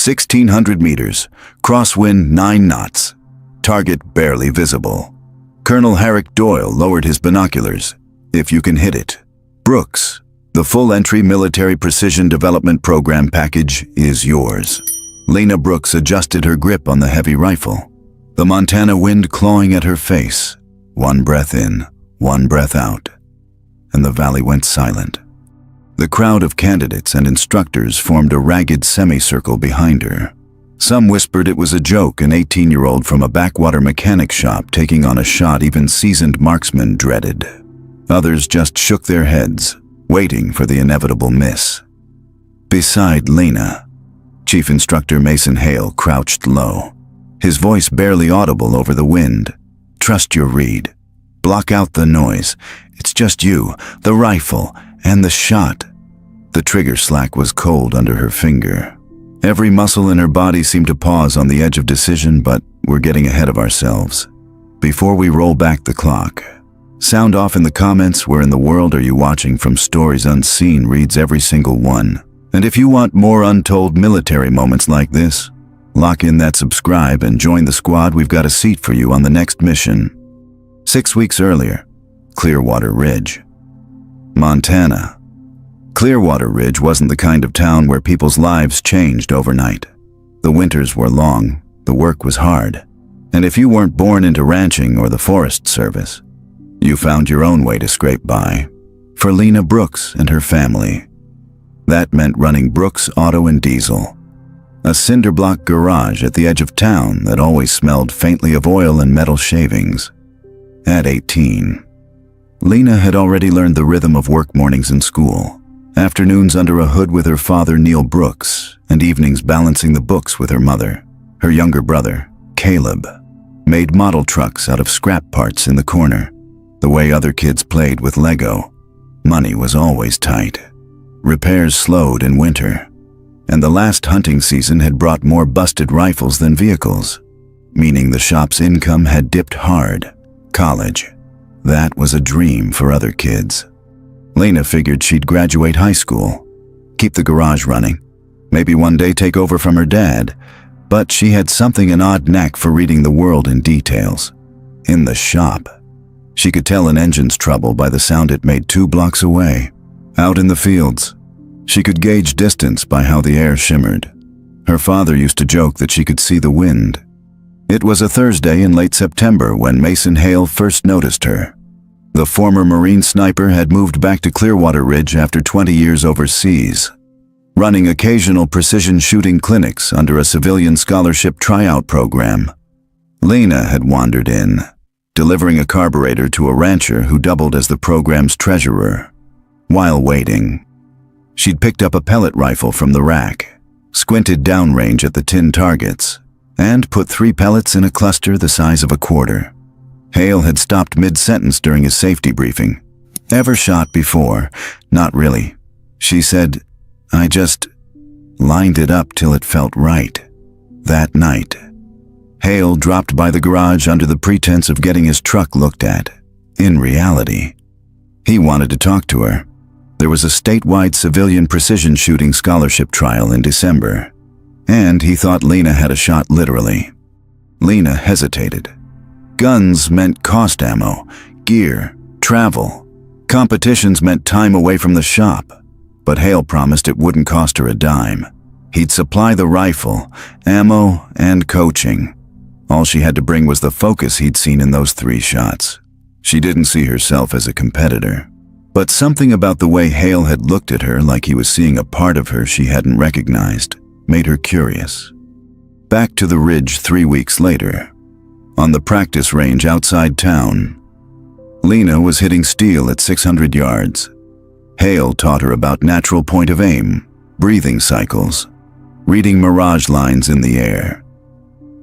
1,600 meters. Crosswind 9 knots. Target barely visible. Colonel Herrick Doyle lowered his binoculars. If you can hit it. Brooks, the full-entry military precision development program package is yours. Lena Brooks adjusted her grip on the heavy rifle. The Montana wind clawing at her face. One breath in, one breath out. And the valley went silent. The crowd of candidates and instructors formed a ragged semicircle behind her. Some whispered it was a joke, an 18-year-old from a backwater mechanic shop taking on a shot even seasoned marksmen dreaded. Others just shook their heads, waiting for the inevitable miss. Beside Lena, Chief Instructor Mason Hale crouched low, his voice barely audible over the wind. Trust your read. Block out the noise. It's just you, the rifle, and the shot. The trigger slack was cold under her finger. Every muscle in her body seemed to pause on the edge of decision, but we're getting ahead of ourselves. Before we roll back the clock, sound off in the comments where in the world are you watching from Stories Unseen reads every single one. And if you want more untold military moments like this, lock in that subscribe and join the squad. We've got a seat for you on the next mission. 6 weeks earlier, Clearwater Ridge, Montana. Clearwater Ridge wasn't the kind of town where people's lives changed overnight. The winters were long, the work was hard, and if you weren't born into ranching or the Forest Service, you found your own way to scrape by. For Lena Brooks and her family, that meant running Brooks Auto and Diesel, a cinder-block garage at the edge of town that always smelled faintly of oil and metal shavings. At 18, Lena had already learned the rhythm of work mornings in school. Afternoons under a hood with her father, Neil Brooks, and evenings balancing the books with her mother. Her younger brother, Caleb, made model trucks out of scrap parts in the corner. The way other kids played with Lego, money was always tight. Repairs slowed in winter, and the last hunting season had brought more busted rifles than vehicles, meaning the shop's income had dipped hard. College, that was a dream for other kids. Lena figured she'd graduate high school, keep the garage running, maybe one day take over from her dad, but she had an odd knack for reading the world in details. In the shop, she could tell an engine's trouble by the sound it made 2 blocks away. Out in the fields, she could gauge distance by how the air shimmered. Her father used to joke that she could see the wind. It was a Thursday in late September when Mason Hale first noticed her. The former Marine sniper had moved back to Clearwater Ridge after 20 years overseas, running occasional precision shooting clinics under a civilian scholarship tryout program. Lena had wandered in, delivering a carburetor to a rancher who doubled as the program's treasurer. While waiting, she'd picked up a pellet rifle from the rack, squinted downrange at the tin targets, and put 3 pellets in a cluster the size of a quarter. Hale had stopped mid-sentence during his safety briefing. Ever shot before? Not really. She said, I just lined it up till it felt right. That night, Hale dropped by the garage under the pretense of getting his truck looked at. In reality, he wanted to talk to her. There was a statewide civilian precision shooting scholarship trial in December, and he thought Lena had a shot literally. Lena hesitated. Guns meant cost ammo, gear, travel. Competitions meant time away from the shop, but Hale promised it wouldn't cost her a dime. He'd supply the rifle, ammo, and coaching. All she had to bring was the focus he'd seen in those 3 shots. She didn't see herself as a competitor, but something about the way Hale had looked at her like he was seeing a part of her she hadn't recognized made her curious. Back to the ridge 3 weeks later, on the practice range outside town, Lena was hitting steel at 600 yards. Hale taught her about natural point of aim, breathing cycles, reading mirage lines in the air.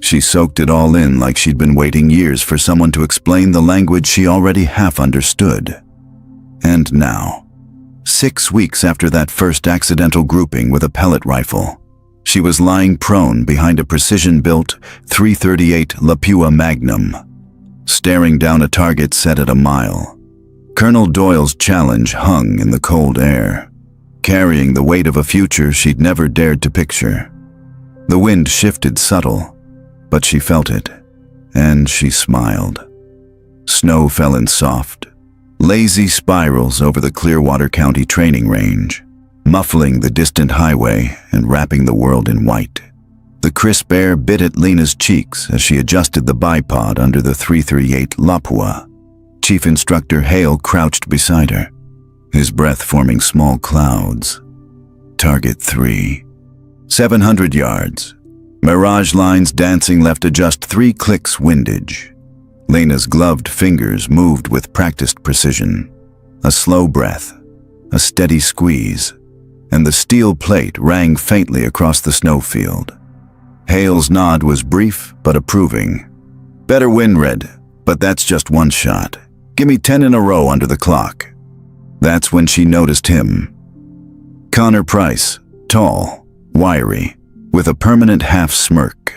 She soaked it all in like she'd been waiting years for someone to explain the language she already half understood. And now, 6 weeks after that first accidental grouping with a pellet rifle, she was lying prone behind a precision-built .338 Lapua Magnum, staring down a target set at a mile. Colonel Doyle's challenge hung in the cold air, carrying the weight of a future she'd never dared to picture. The wind shifted subtle, but she felt it, and she smiled. Snow fell in soft, lazy spirals over the Clearwater County training range, muffling the distant highway and wrapping the world in white. The crisp air bit at Lena's cheeks as she adjusted the bipod under the 338 Lapua. Chief Instructor Hale crouched beside her, his breath forming small clouds. Target 3. 700 yards. Mirage lines dancing left a just 3 clicks windage. Lena's gloved fingers moved with practiced precision. A slow breath, a steady squeeze, and the steel plate rang faintly across the snowfield. Hale's nod was brief but approving. Better win, Red, but that's just one shot. Give me 10 in a row under the clock. That's when she noticed him. Connor Price, tall, wiry, with a permanent half-smirk.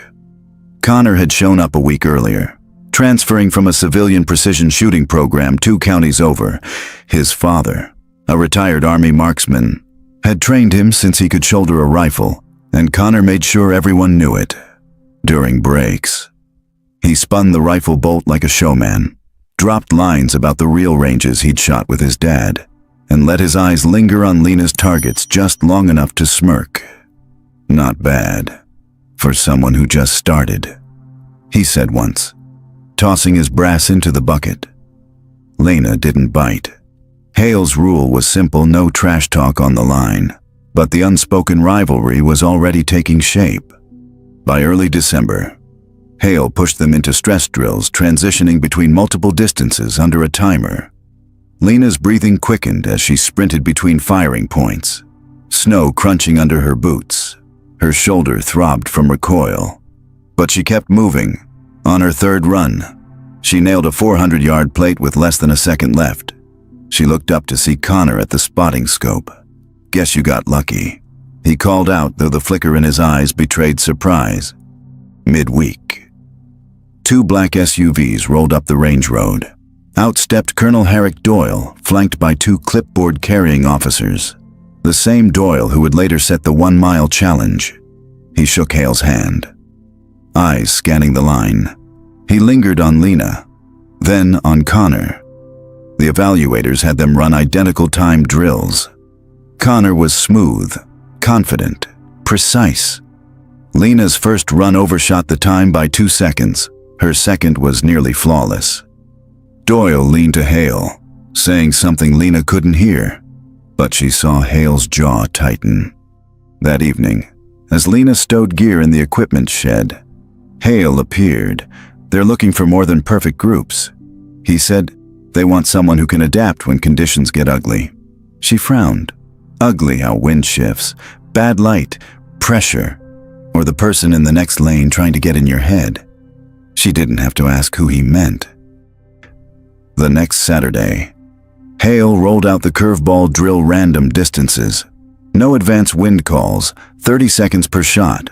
Connor had shown up a week earlier, transferring from a civilian precision shooting program 2 counties over. His father, a retired Army marksman, had trained him since he could shoulder a rifle, and Connor made sure everyone knew it. During breaks, he spun the rifle bolt like a showman, dropped lines about the real ranges he'd shot with his dad, and let his eyes linger on Lena's targets just long enough to smirk. Not bad, for someone who just started, he said once, tossing his brass into the bucket. Lena didn't bite. Hale's rule was simple: no trash talk on the line, but the unspoken rivalry was already taking shape. By early December, Hale pushed them into stress drills, transitioning between multiple distances under a timer. Lena's breathing quickened as she sprinted between firing points, snow crunching under her boots. Her shoulder throbbed from recoil, but she kept moving. On her third run, she nailed a 400-yard plate with less than a second left. She looked up to see Connor at the spotting scope. "Guess you got lucky," he called out, though the flicker in his eyes betrayed surprise. Midweek, 2 black SUVs rolled up the range road. Out stepped Colonel Herrick Doyle, flanked by 2 clipboard-carrying officers, the same Doyle who would later set the 1-mile challenge. He shook Hale's hand, eyes scanning the line. He lingered on Lena, then on Connor. The evaluators had them run identical time drills. Connor was smooth, confident, precise. Lena's first run overshot the time by 2 seconds. Her second was nearly flawless. Doyle leaned to Hale, saying something Lena couldn't hear, but she saw Hale's jaw tighten. That evening, as Lena stowed gear in the equipment shed, Hale appeared. "They're looking for more than perfect groups," he said. "They want someone who can adapt when conditions get ugly." She frowned. Ugly how wind shifts, bad light, pressure, or the person in the next lane trying to get in your head. She didn't have to ask who he meant. The next Saturday, Hale rolled out the curveball drill, random distances. No advance wind calls, 30 seconds per shot.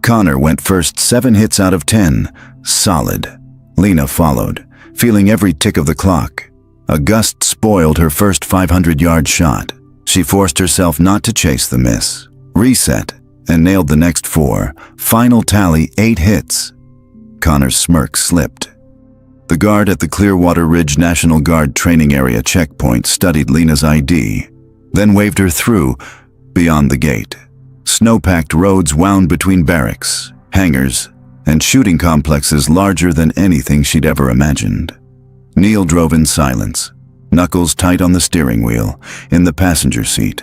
Connor went first, 7 hits out of 10. Solid. Lena followed, feeling every tick of the clock. A gust spoiled her first 500-yard shot. She forced herself not to chase the miss, reset, and nailed the next 4. Final tally, 8 hits. Connor's smirk slipped. The guard at the Clearwater Ridge National Guard training area checkpoint studied Lena's ID, then waved her through, beyond the gate. Snow-packed roads wound between barracks, hangars, and shooting complexes larger than anything she'd ever imagined. Neil drove in silence, knuckles tight on the steering wheel, in the passenger seat.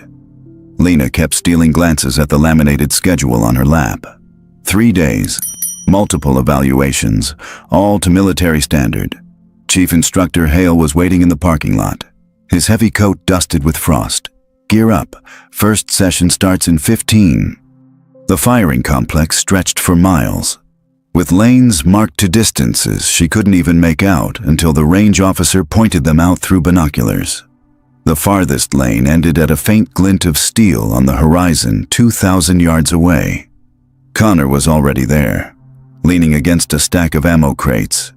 Lena kept stealing glances at the laminated schedule on her lap. 3 days, multiple evaluations, all to military standard. Chief Instructor Hale was waiting in the parking lot, his heavy coat dusted with frost. "Gear up. First session starts in 15. The firing complex stretched for miles, with lanes marked to distances she couldn't even make out until the range officer pointed them out through binoculars. The farthest lane ended at a faint glint of steel on the horizon 2,000 yards away. Connor was already there, leaning against a stack of ammo crates,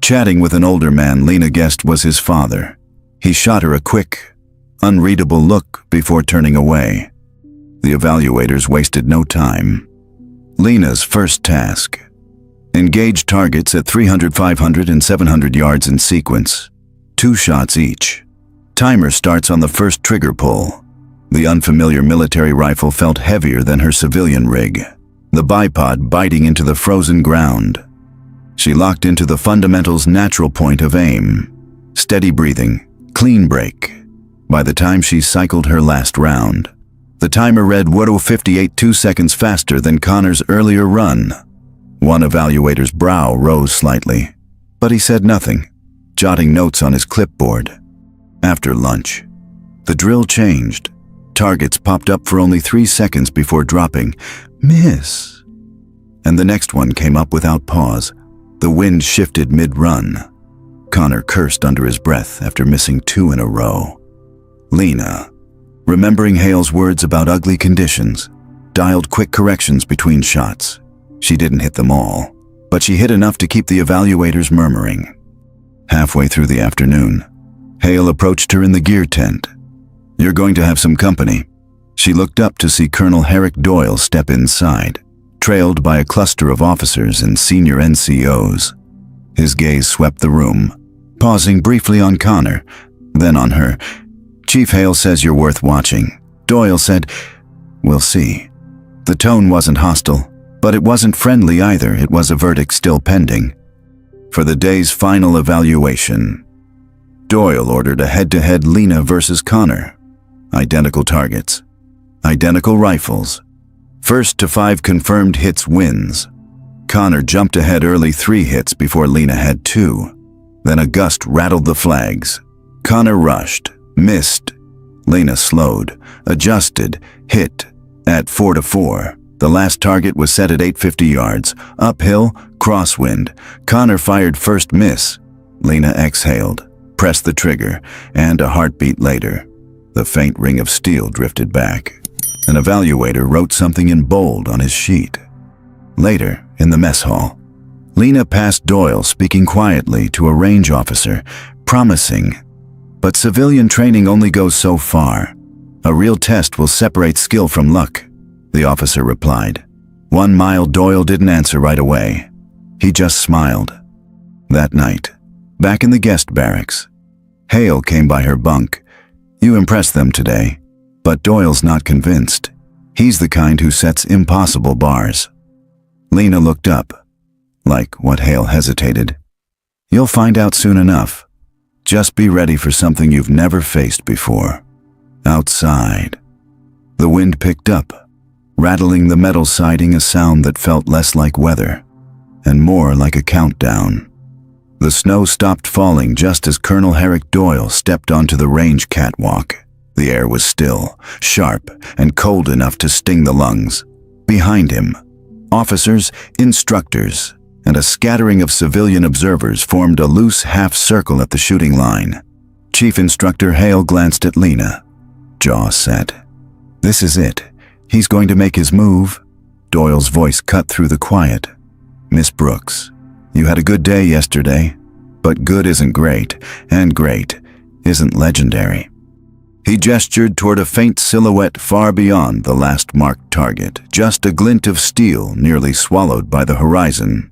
chatting with an older man Lena guessed was his father. He shot her a quick, unreadable look before turning away. The evaluators wasted no time. Lena's first task. Engage targets at 300, 500, and 700 yards in sequence. 2 shots each. Timer starts on the first trigger pull. The unfamiliar military rifle felt heavier than her civilian rig, the bipod biting into the frozen ground. She locked into the fundamentals' natural point of aim. Steady breathing, clean break. By the time she cycled her last round, the timer read 58, 2 seconds faster than Connor's earlier run. One evaluator's brow rose slightly, but he said nothing, jotting notes on his clipboard. After lunch, the drill changed. Targets popped up for only 3 seconds before dropping. Miss. And the next one came up without pause. The wind shifted mid-run. Connor cursed under his breath after missing 2 in a row. Lena, remembering Hale's words about ugly conditions, dialed quick corrections between shots. She didn't hit them all, but she hit enough to keep the evaluators murmuring. Halfway through the afternoon, Hale approached her in the gear tent. "You're going to have some company." She looked up to see Colonel Herrick Doyle step inside, trailed by a cluster of officers and senior NCOs. His gaze swept the room, pausing briefly on Connor, then on her. "Chief Hale says you're worth watching." Doyle said, "We'll see." The tone wasn't hostile, but it wasn't friendly either. It was a verdict still pending. For the day's final evaluation, Doyle ordered a head-to-head Lena versus Connor. Identical targets, identical rifles. 1st to 5 confirmed hits wins. Connor jumped ahead early 3 hits before Lena had 2. Then a gust rattled the flags. Connor rushed, missed. Lena slowed, adjusted, hit. At 4 to 4, the last target was set at 850 yards. Uphill, crosswind. Connor fired first miss. Lena exhaled, pressed the trigger, and a heartbeat later, the faint ring of steel drifted back. An evaluator wrote something in bold on his sheet. Later, in the mess hall, Lena passed Doyle speaking quietly to a range officer, promising, "But civilian training only goes so far. A real test will separate skill from luck." The officer replied. 1 mile. Doyle didn't answer right away. He just smiled. That night, back in the guest barracks, Hale came by her bunk. "You impressed them today." But Doyle's not convinced. He's the kind who sets impossible bars. Lena looked up, like what Hale hesitated. "You'll find out soon enough. Just be ready for something you've never faced before." Outside, the wind picked up, rattling the metal siding, a sound that felt less like weather and more like a countdown. The snow stopped falling just as Colonel Herrick Doyle stepped onto the range catwalk. The air was still, sharp, and cold enough to sting the lungs. Behind him, officers, instructors, and a scattering of civilian observers formed a loose half-circle at the shooting line. Chief Instructor Hale glanced at Lena, jaw set. "This is it. He's going to make his move." Doyle's voice cut through the quiet. "Miss Brooks, you had a good day yesterday, but good isn't great, and great isn't legendary." He gestured toward a faint silhouette far beyond the last marked target, just a glint of steel nearly swallowed by the horizon.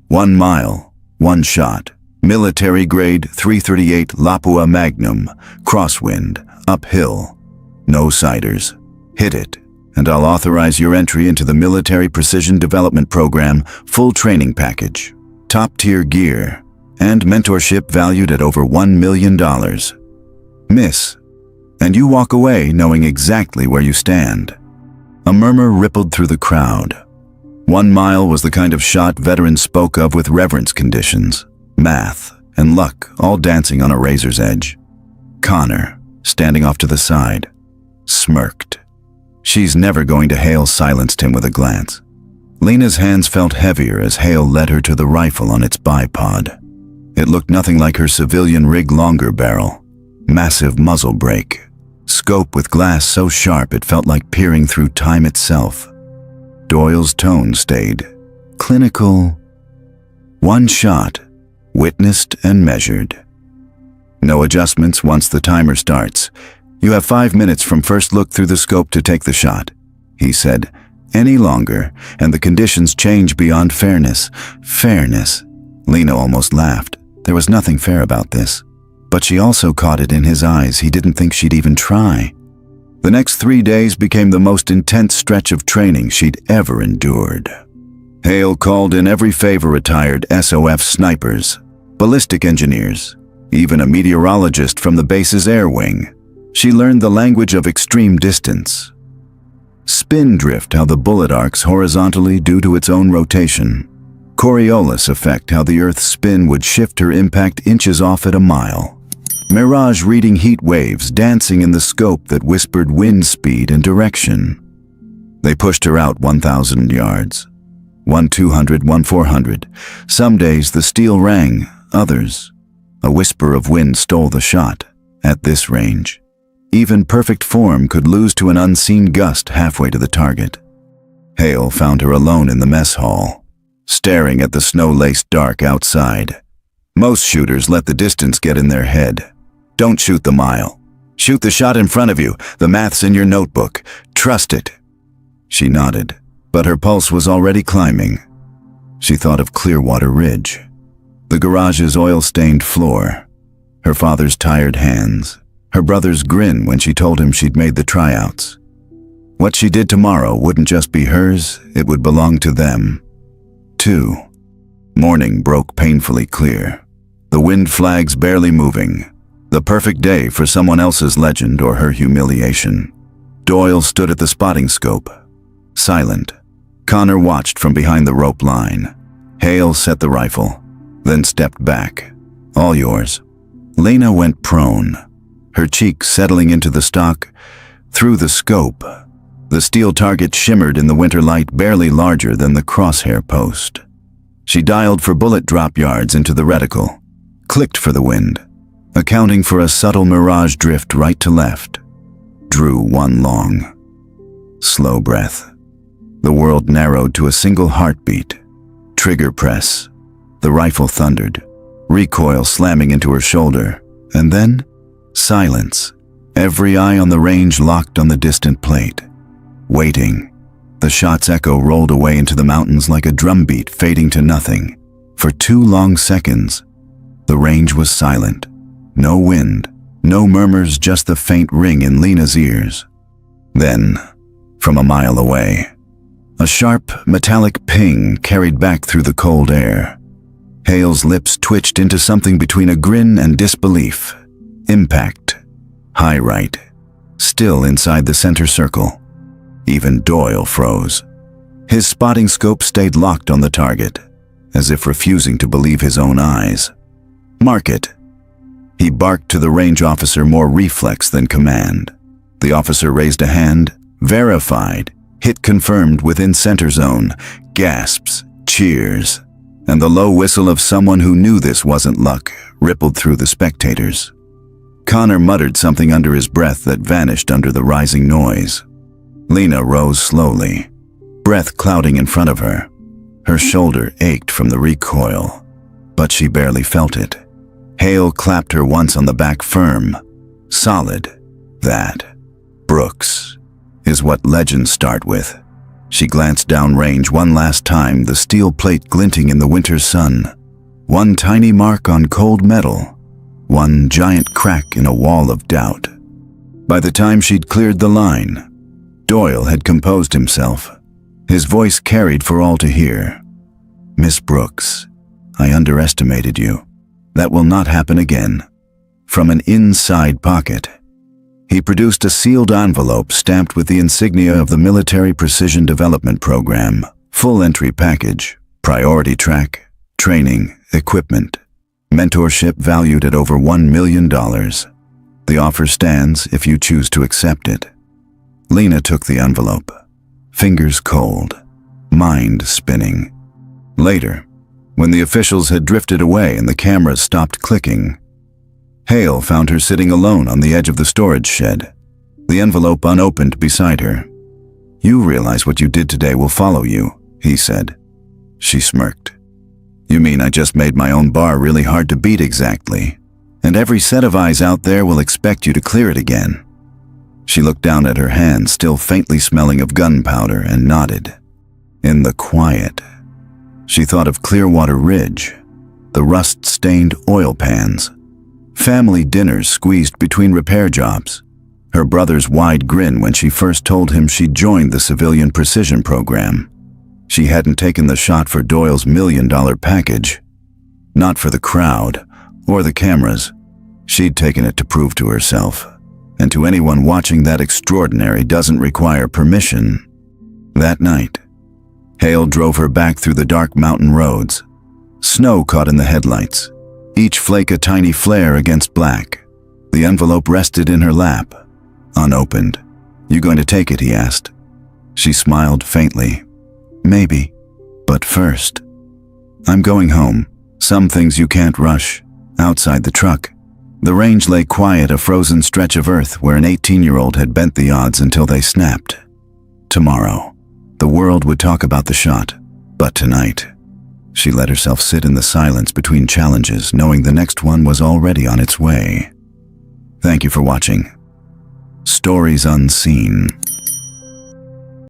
1 mile, 1 shot, military-grade .338 Lapua Magnum, crosswind, uphill. No siders. Hit it, and I'll authorize your entry into the Military Precision Development Program full training package, top-tier gear, and mentorship valued at over $1 million. Miss, and you walk away knowing exactly where you stand. A murmur rippled through the crowd. 1 mile was the kind of shot veterans spoke of with reverence. Conditions, math, and luck all dancing on a razor's edge. Connor, standing off to the side, smirked. "She's never going to." Hale silenced him with a glance. Lena's hands felt heavier as Hale led her to the rifle on its bipod. It looked nothing like her civilian rig longer barrel. Massive muzzle brake. Scope with glass so sharp it felt like peering through time itself. Doyle's tone stayed clinical. 1 shot, witnessed and measured. No adjustments once the timer starts. You have 5 minutes from first look through the scope to take the shot, he said, any longer, and the conditions change beyond fairness. Fairness. Lena almost laughed. There was nothing fair about this. But she also caught it in his eyes. He didn't think she'd even try. The next 3 days became the most intense stretch of training she'd ever endured. Hale called in every favor-retired SOF snipers, ballistic engineers, even a meteorologist from the base's air wing. She learned the language of extreme distance. Spin drift, how the bullet arcs horizontally due to its own rotation. Coriolis effect, how the Earth's spin would shift her impact inches off at a mile. Mirage reading heat waves dancing in the scope that whispered wind speed and direction. They pushed her out 1,000 yards. 1,200, 1,400. Some days the steel rang, others. A whisper of wind stole the shot. At this range, even perfect form could lose to an unseen gust halfway to the target. Hale found her alone in the mess hall, staring at the snow-laced dark outside. Most shooters let the distance get in their head. Don't shoot the mile. Shoot the shot in front of you. The math's in your notebook. Trust it. She nodded, but her pulse was already climbing. She thought of Clearwater Ridge, the garage's oil-stained floor, her father's tired hands, her brother's grin when she told him she'd made the tryouts. What she did tomorrow wouldn't just be hers, it would belong to them, too. Morning broke painfully clear, the wind flags barely moving. The perfect day for someone else's legend or her humiliation. Doyle stood at the spotting scope, silent. Connor watched from behind the rope line. Hale set the rifle, then stepped back. All yours. Lena went prone, her cheek settling into the stock. Through the scope, the steel target shimmered in the winter light, barely larger than the crosshair post. She dialed for bullet drop yards into the reticle, clicked for the wind, accounting for a subtle mirage drift right to left. Drew one long, slow breath. The world narrowed to a single heartbeat. Trigger press. The rifle thundered, recoil slamming into her shoulder, and then silence. Every eye on the range locked on the distant plate. Waiting. The shot's echo rolled away into the mountains like a drumbeat fading to nothing. For 2 long seconds, the range was silent. No wind, no murmurs, just the faint ring in Lena's ears. Then, from a mile away, a sharp, metallic ping carried back through the cold air. Hale's lips twitched into something between a grin and disbelief. Impact. High right. Still inside the center circle. Even Doyle froze. His spotting scope stayed locked on the target, as if refusing to believe his own eyes. Mark it. He barked to the range officer, more reflex than command. The officer raised a hand. Verified. Hit confirmed within center zone. Gasps. Cheers. And the low whistle of someone who knew this wasn't luck rippled through the spectators. Connor muttered something under his breath that vanished under the rising noise. Lena rose slowly, breath clouding in front of her. Her shoulder ached from the recoil, but she barely felt it. Hale clapped her once on the back, firm, solid. That, Brooks, is what legends start with. She glanced downrange one last time, the steel plate glinting in the winter sun. One tiny mark on cold metal, one giant crack in a wall of doubt. By the time she'd cleared the line, Doyle had composed himself. His voice carried for all to hear. "Miss Brooks, I underestimated you. That will not happen again." From an inside pocket, he produced a sealed envelope stamped with the insignia of the Military Precision Development Program. Full entry package, priority track, training, equipment, mentorship valued at over $1 million. The offer stands if you choose to accept it. Lena took the envelope, fingers cold, mind spinning. Later, when the officials had drifted away and the cameras stopped clicking, Hale found her sitting alone on the edge of the storage shed, the envelope unopened beside her. "You realize what you did today will follow you," he said. She smirked. "You mean I just made my own bar really hard to beat?" "Exactly. And every set of eyes out there will expect you to clear it again." She looked down at her hand, still faintly smelling of gunpowder, and nodded. In the quiet, she thought of Clearwater Ridge, the rust-stained oil pans, family dinners squeezed between repair jobs, her brother's wide grin when she first told him she'd joined the civilian precision program. She hadn't taken the shot for Doyle's $1 million package. Not for the crowd or the cameras. She'd taken it to prove to herself, and to anyone watching that extraordinary doesn't require permission. That night, Hale drove her back through the dark mountain roads. Snow caught in the headlights, each flake a tiny flare against black. The envelope rested in her lap, unopened. "You going to take it?" he asked. She smiled faintly. "Maybe, but first, I'm going home. Some things you can't rush." Outside the truck, the range lay quiet, a frozen stretch of earth where an 18-year-old had bent the odds until they snapped. Tomorrow, the world would talk about the shot, but tonight, she let herself sit in the silence between challenges, knowing the next one was already on its way. Thank you for watching. Stories Unseen.